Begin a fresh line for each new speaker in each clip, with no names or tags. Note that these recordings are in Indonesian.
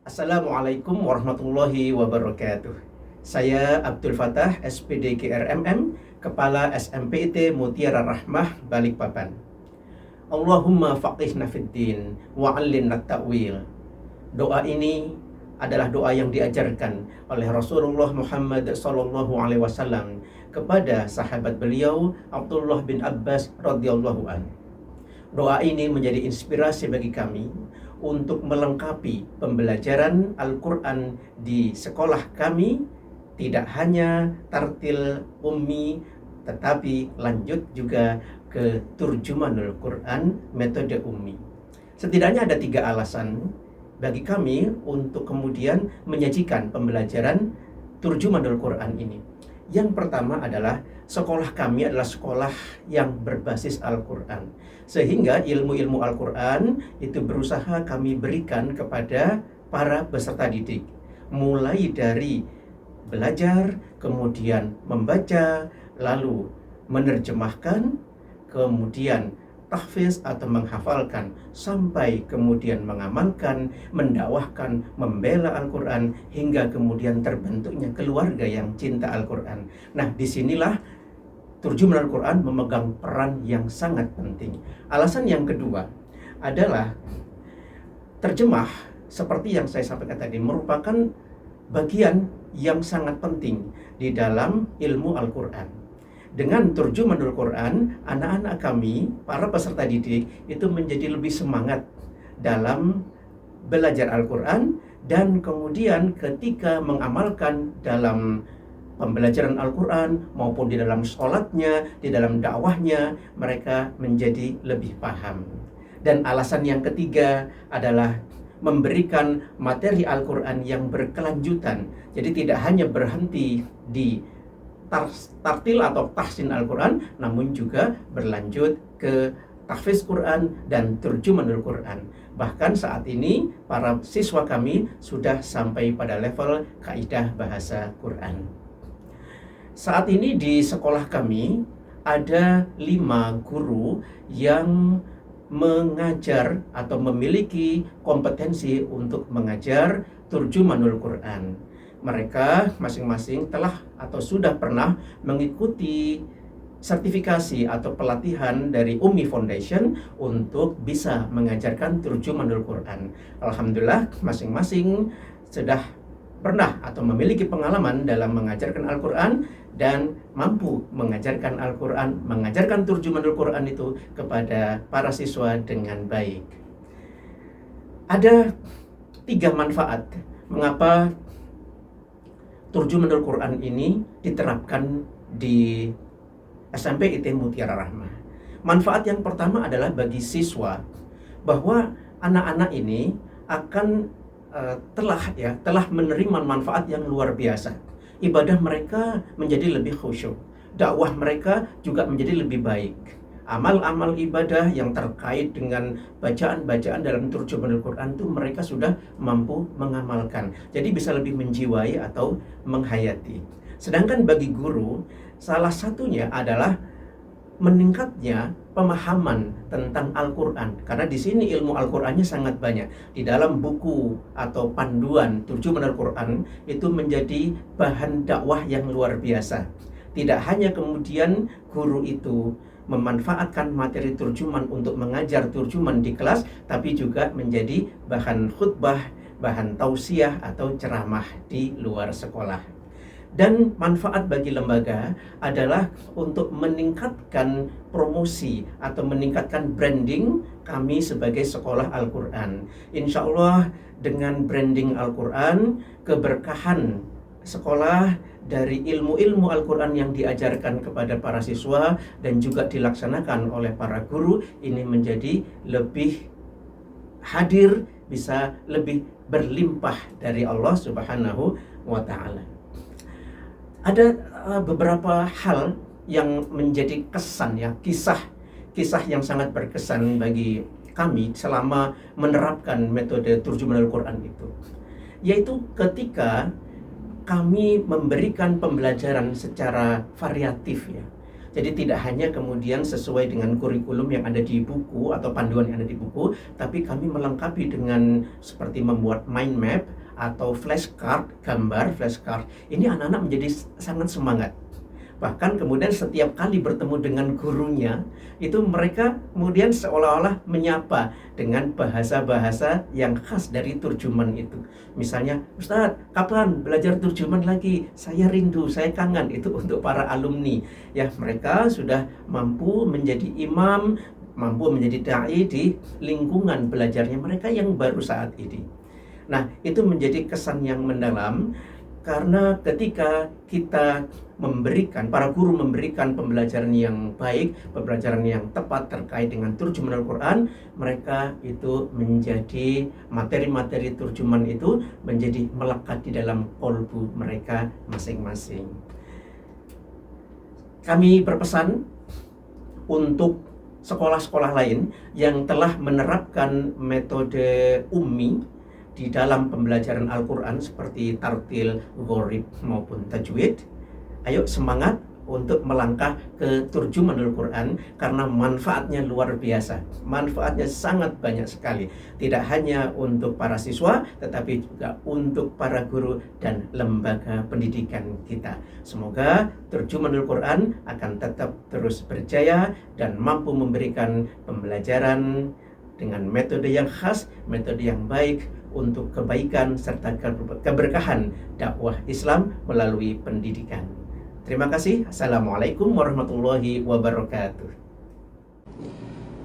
Assalamualaikum warahmatullahi wabarakatuh. Saya Abdul Fattah, SPD GRMM, Kepala SMPIT Mutiara Rahmah, Balikpapan. Allahumma faqihna fiddin wa'allimna ta'wil. Doa ini adalah doa yang diajarkan oleh Rasulullah Muhammad SAW kepada sahabat beliau Abdullah bin Abbas radhiyallahu anhu. Doa ini menjadi inspirasi bagi kami untuk melengkapi pembelajaran Al-Quran di sekolah kami, tidak hanya tartil ummi, tetapi lanjut juga ke turjumanul Quran metode ummi. Setidaknya ada 3 alasan bagi kami untuk kemudian menyajikan pembelajaran turjumanul Quran ini. Yang pertama adalah sekolah kami adalah sekolah yang berbasis Al-Quran, sehingga ilmu-ilmu Al-Quran itu berusaha kami berikan kepada para peserta didik, mulai dari belajar, kemudian membaca, lalu menerjemahkan, kemudian tahfiz atau menghafalkan, sampai kemudian mengamalkan, mendakwahkan, membela Al-Quran, hingga kemudian terbentuknya keluarga yang cinta Al-Quran. Nah, disinilah turjuman Al-Quran memegang peran yang sangat penting. Alasan yang kedua adalah terjemah, seperti yang saya sampaikan tadi, merupakan bagian yang sangat penting di dalam ilmu Al-Quran. Dengan turjumanul Quran, anak-anak kami, para peserta didik, itu menjadi lebih semangat dalam belajar Al-Quran, dan kemudian ketika mengamalkan dalam pembelajaran Al-Quran maupun di dalam sholatnya, di dalam dakwahnya, mereka menjadi lebih paham. Dan alasan yang ketiga adalah memberikan materi Al-Quran yang berkelanjutan. Jadi tidak hanya berhenti di tartil atau tahsin Al-Quran, namun juga berlanjut ke tahfiz Quran dan turjumanul Quran. Bahkan saat ini para siswa kami sudah sampai pada level kaidah bahasa Quran. Saat ini di sekolah kami ada 5 guru yang mengajar atau memiliki kompetensi untuk mengajar turjumanul Quran. Mereka masing-masing telah atau sudah pernah mengikuti sertifikasi atau pelatihan dari Ummi Foundation untuk bisa mengajarkan turjumanul Quran. Alhamdulillah, masing-masing sudah pernah atau memiliki pengalaman dalam mengajarkan Al-Quran dan mampu mengajarkan Al-Quran, mengajarkan turjumanul Quran itu kepada para siswa dengan baik. Ada 3 manfaat mengapa turjumanul Quran ini diterapkan di SMPIT Mutiara Rahmah. Manfaat yang pertama adalah bagi siswa, bahwa anak-anak ini akan telah menerima manfaat yang luar biasa. Ibadah mereka menjadi lebih khusyuk, dakwah mereka juga menjadi lebih baik. Amal-amal ibadah yang terkait dengan bacaan-bacaan dalam turjumanul Quran itu mereka sudah mampu mengamalkan. Jadi bisa lebih menjiwai atau menghayati. Sedangkan bagi guru, salah satunya adalah meningkatnya pemahaman tentang Al-Quran. Karena di sini ilmu Al-Qurannya sangat banyak. Di dalam buku atau panduan turjuman Al-Quran itu menjadi bahan dakwah yang luar biasa. Tidak hanya kemudian guru itu memanfaatkan materi turjuman untuk mengajar turjuman di kelas, tapi juga menjadi bahan khutbah, bahan tausiah atau ceramah di luar sekolah. Dan manfaat bagi lembaga adalah untuk meningkatkan promosi atau meningkatkan branding kami sebagai sekolah Al-Quran. Insya Allah dengan branding Al-Quran, keberkahan sekolah dari ilmu-ilmu Al-Quran yang diajarkan kepada para siswa dan juga dilaksanakan oleh para guru ini menjadi lebih hadir, bisa lebih berlimpah dari Allah Subhanahu wa Ta'ala. Ada beberapa hal yang menjadi kesan, ya, kisah yang sangat berkesan bagi kami selama menerapkan metode turjuman Al-Quran itu, yaitu ketika kami memberikan pembelajaran secara variatif, ya. Jadi tidak hanya kemudian sesuai dengan kurikulum yang ada di buku atau panduan yang ada di buku, tapi kami melengkapi dengan seperti membuat mind map atau flashcard, gambar flashcard, ini anak-anak menjadi sangat semangat. Bahkan kemudian setiap kali bertemu dengan gurunya, itu mereka kemudian seolah-olah menyapa dengan bahasa-bahasa yang khas dari turjuman itu. Misalnya, Ustadz, kapan belajar turjuman lagi? Saya rindu, saya kangen. Itu untuk para alumni. Ya, mereka sudah mampu menjadi imam, mampu menjadi dai di lingkungan belajarnya mereka yang baru saat ini. Nah, itu menjadi kesan yang mendalam karena ketika kita memberikan, para guru memberikan pembelajaran yang baik, pembelajaran yang tepat terkait dengan turjuman Al-Quran, mereka itu menjadi materi-materi turjuman itu menjadi melekat di dalam kolbu mereka masing-masing. Kami berpesan untuk sekolah-sekolah lain yang telah menerapkan metode ummi di dalam pembelajaran Al-Quran seperti tartil, gharib maupun tajwid. Ayo semangat untuk melangkah ke turjuman Al-Quran karena manfaatnya luar biasa. Manfaatnya sangat banyak sekali. Tidak hanya untuk para siswa, tetapi juga untuk para guru dan lembaga pendidikan kita. Semoga turjuman Al-Quran akan tetap terus berjaya dan mampu memberikan pembelajaran dengan metode yang khas, metode yang baik untuk kebaikan serta keberkahan dakwah Islam melalui pendidikan. Terima kasih. Assalamualaikum warahmatullahi wabarakatuh.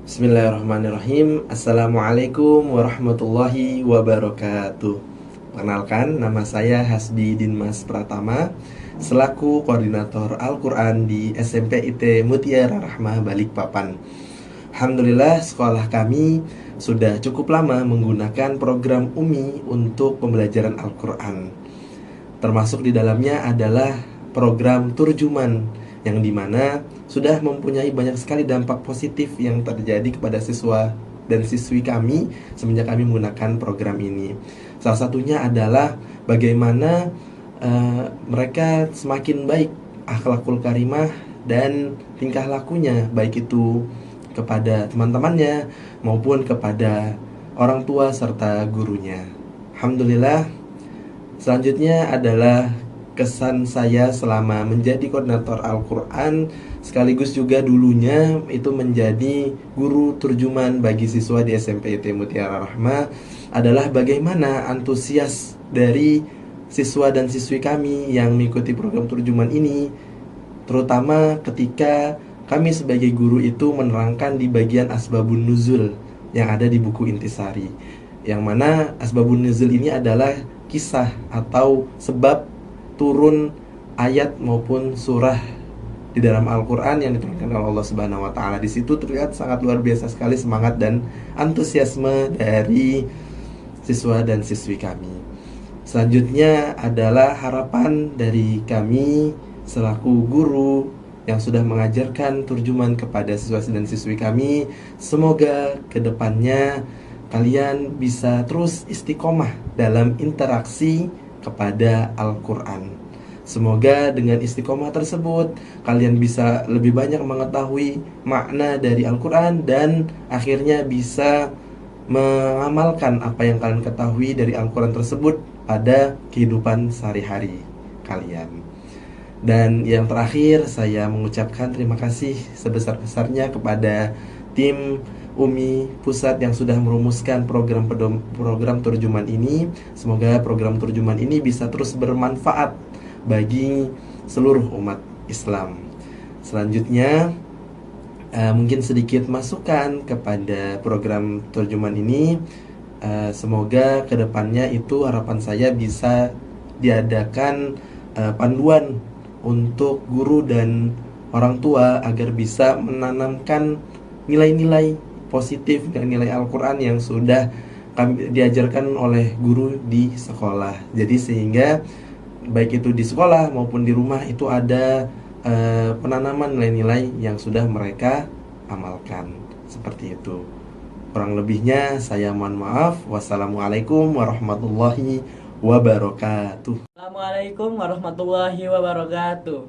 Bismillahirrahmanirrahim. Assalamualaikum warahmatullahi wabarakatuh. Perkenalkan, nama saya Hasbi Dinmas Pratama, selaku koordinator Al-Quran di SMP IT Mutiara Rahmah Balikpapan. Alhamdulillah, sekolah kami sudah cukup lama menggunakan program UMI untuk pembelajaran Al-Quran. Termasuk di dalamnya adalah program turjuman, yang dimana sudah mempunyai banyak sekali dampak positif yang terjadi kepada siswa dan siswi kami semenjak kami menggunakan program ini. Salah satunya adalah bagaimana mereka semakin baik akhlakul karimah dan tingkah lakunya, baik itu kepada teman-temannya maupun kepada orang tua serta gurunya. Alhamdulillah. Selanjutnya adalah kesan saya selama menjadi koordinator Al-Quran, sekaligus juga dulunya itu menjadi guru turjuman bagi siswa di SMP IT Mutiara Rahmah, adalah bagaimana antusias dari siswa dan siswi kami yang mengikuti program turjuman ini, terutama ketika kami sebagai guru itu menerangkan di bagian asbabun nuzul yang ada di buku intisari, yang mana asbabun nuzul ini adalah kisah atau sebab turun ayat maupun surah di dalam Al-Quran yang diturunkan oleh Allah Subhanahu Wa Taala. Di situ terlihat sangat luar biasa sekali semangat dan antusiasme dari siswa dan siswi kami. Selanjutnya adalah harapan dari kami selaku guru yang sudah mengajarkan turjuman kepada siswa dan siswi kami. Semoga kedepannya kalian bisa terus istiqomah dalam interaksi kepada Al-Quran. Semoga dengan istiqomah tersebut kalian bisa lebih banyak mengetahui makna dari Al-Quran dan akhirnya bisa mengamalkan apa yang kalian ketahui dari Al-Quran tersebut pada kehidupan sehari-hari kalian. Dan yang terakhir, saya mengucapkan terima kasih sebesar-besarnya kepada tim UMI Pusat yang sudah merumuskan program turjuman ini. Semoga program turjuman ini bisa terus bermanfaat bagi seluruh umat Islam. Selanjutnya, mungkin sedikit masukan kepada program turjuman ini. Semoga kedepannya itu harapan saya bisa diadakan panduan untuk guru dan orang tua agar bisa menanamkan nilai-nilai positif dan nilai Al-Quran yang sudah kami diajarkan oleh guru di sekolah. Jadi sehingga baik itu di sekolah maupun di rumah itu ada penanaman nilai-nilai yang sudah mereka amalkan. Seperti itu. Kurang lebihnya saya mohon maaf. Wassalamualaikum warahmatullahi wabarakatuh.
Assalamualaikum warahmatullahi wabarakatuh.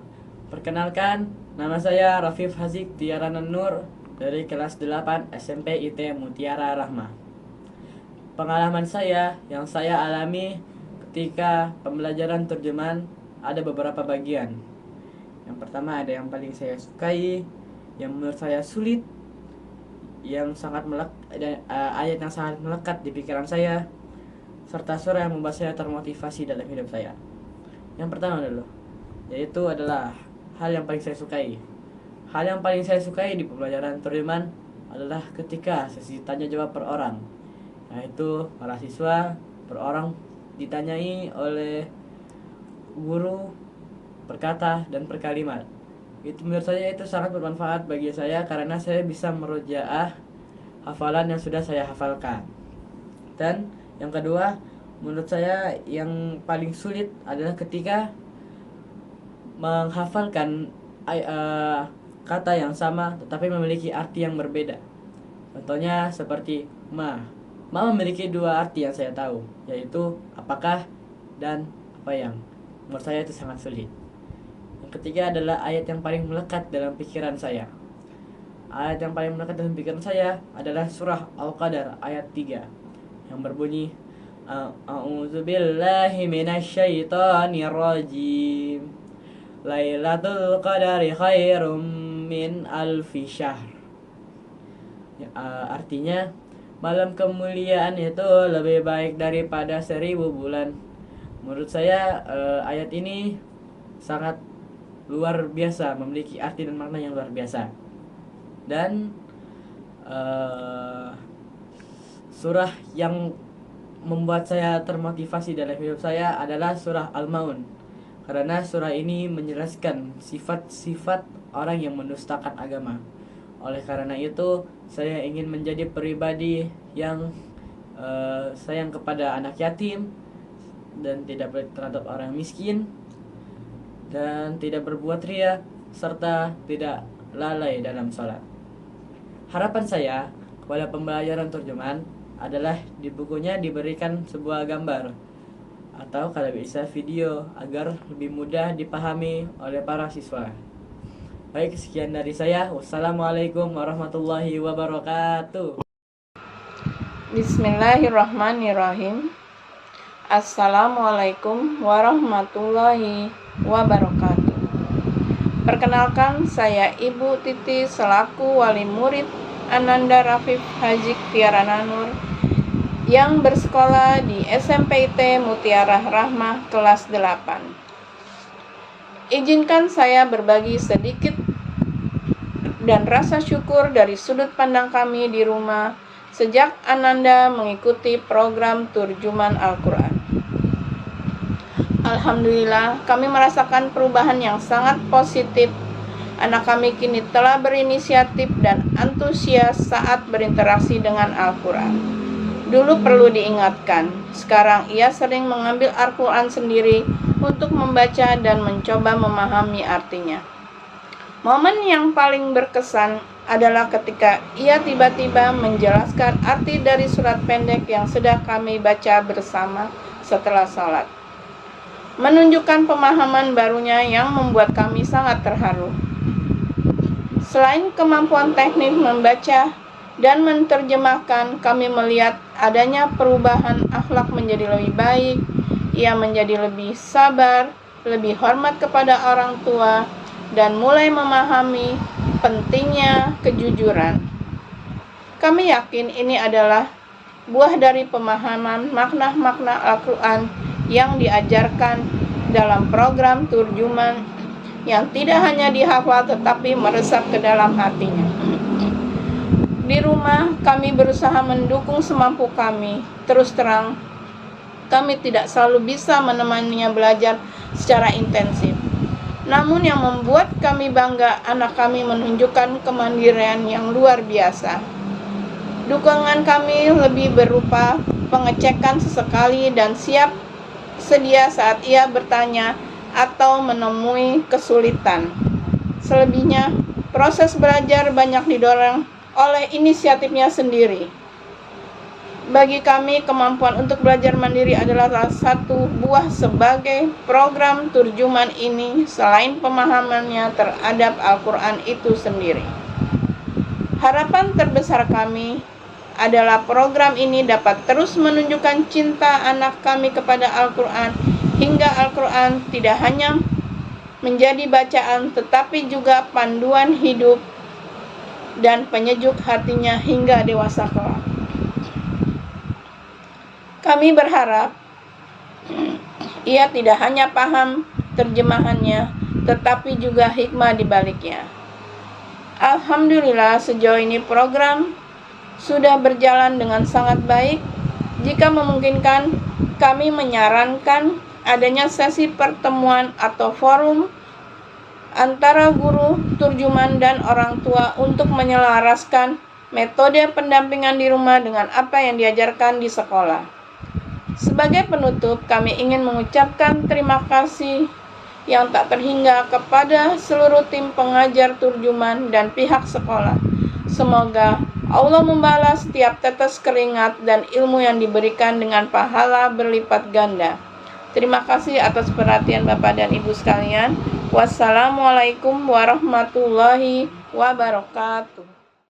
Perkenalkan, nama saya Rafif Hazik Tiaranan Nur dari kelas 8 SMP IT Mutiara Rahmah. Pengalaman saya yang saya alami ketika pembelajaran terjemahan ada beberapa bagian. Yang pertama ada yang paling saya sukai, yang menurut saya sulit, yang sangat ayat yang sangat melekat di pikiran saya, serta surah yang membuat saya termotivasi dalam hidup saya. Yang pertama dulu, yaitu adalah hal yang paling saya sukai. Hal yang paling saya sukai di pembelajaran terjemahan adalah ketika sesi tanya jawab per orang, yaitu para siswa per orang ditanyai oleh guru per kata dan per kalimat. Itu menurut saya itu sangat bermanfaat bagi saya karena saya bisa merojaah hafalan yang sudah saya hafalkan. Dan yang kedua, menurut saya yang paling sulit adalah ketika menghafalkan kata yang sama tetapi memiliki arti yang berbeda. Contohnya seperti ma. Ma memiliki dua arti yang saya tahu, yaitu apakah dan apa yang. Menurut saya itu sangat sulit. Yang ketiga adalah ayat yang paling melekat dalam pikiran saya. Ayat yang paling melekat dalam pikiran saya adalah surah Al-Qadar ayat 3 yang berbunyi A'udzubillahi minasyaitonir rajim. Lailatul Qadari khairum min alfi syahr. Artinya malam kemuliaan itu lebih baik daripada 1000 bulan. Menurut saya ayat ini sangat luar biasa, memiliki arti dan makna yang luar biasa. Dan surah yang membuat saya termotivasi dalam hidup saya adalah surah Al-Maun, karena surah ini menjelaskan sifat-sifat orang yang mendustakan agama. Oleh karena itu saya ingin menjadi pribadi yang sayang kepada anak yatim dan tidak terhadap orang miskin dan tidak berbuat ria serta tidak lalai dalam sholat. Harapan saya kepada pembelajaran terjemahan adalah di bukunya diberikan sebuah gambar atau kalau bisa video agar lebih mudah dipahami oleh para siswa. Baik, sekian dari saya. Wassalamualaikum warahmatullahi wabarakatuh.
Bismillahirrahmanirrahim. Assalamualaikum warahmatullahi wabarakatuh. Perkenalkan, saya Ibu Titi selaku wali murid Ananda Rafif Hazik Tiara Nanur yang bersekolah di SMPIT Mutiara Rahmah kelas 8. Izinkan saya berbagi sedikit dan rasa syukur dari sudut pandang kami di rumah sejak Ananda mengikuti program Turjuman Al-Quran. Alhamdulillah, kami merasakan perubahan yang sangat positif. Anak kami kini telah berinisiatif dan antusias saat berinteraksi dengan Al-Quran. Dulu perlu diingatkan, sekarang ia sering mengambil Al-Quran sendiri untuk membaca dan mencoba memahami artinya. Momen yang paling berkesan adalah ketika ia tiba-tiba menjelaskan arti dari surat pendek yang sudah kami baca bersama setelah sholat. Menunjukkan pemahaman barunya yang membuat kami sangat terharu. Selain kemampuan teknik membaca dan menerjemahkan, kami melihat adanya perubahan akhlak menjadi lebih baik. Ia menjadi lebih sabar, lebih hormat kepada orang tua, dan mulai memahami pentingnya kejujuran. Kami yakin ini adalah buah dari pemahaman makna-makna Al-Quran yang diajarkan dalam program Turjuman yang tidak hanya dihafal tetapi meresap ke dalam hatinya. Di rumah kami berusaha mendukung semampu kami. Terus terang, kami tidak selalu bisa menemaninya belajar secara intensif. Namun yang membuat kami bangga, anak kami menunjukkan kemandirian yang luar biasa. Dukungan kami lebih berupa pengecekan sesekali dan sedia saat ia bertanya atau menemui kesulitan. Selebihnya, proses belajar banyak didorong oleh inisiatifnya sendiri. Bagi kami, kemampuan untuk belajar mandiri adalah salah satu buah sebagai program Turjuman ini selain pemahamannya terhadap Al-Quran itu sendiri. Harapan terbesar kami adalah program ini dapat terus menunjukkan cinta anak kami kepada Al-Quran, hingga Al-Quran tidak hanya menjadi bacaan tetapi juga panduan hidup dan penyejuk hatinya hingga dewasa kelak. Kami berharap ia tidak hanya paham terjemahannya, tetapi juga hikmah di baliknya. Alhamdulillah, sejauh ini program sudah berjalan dengan sangat baik. Jika memungkinkan, kami menyarankan adanya sesi pertemuan atau forum antara guru, turjuman, dan orang tua untuk menyelaraskan metode pendampingan di rumah dengan apa yang diajarkan di sekolah. Sebagai penutup, kami ingin mengucapkan terima kasih yang tak terhingga kepada seluruh tim pengajar turjuman dan pihak sekolah. Semoga Allah membalas setiap tetes keringat dan ilmu yang diberikan dengan pahala berlipat ganda. Terima kasih atas perhatian Bapak dan Ibu sekalian. Wassalamualaikum warahmatullahi wabarakatuh.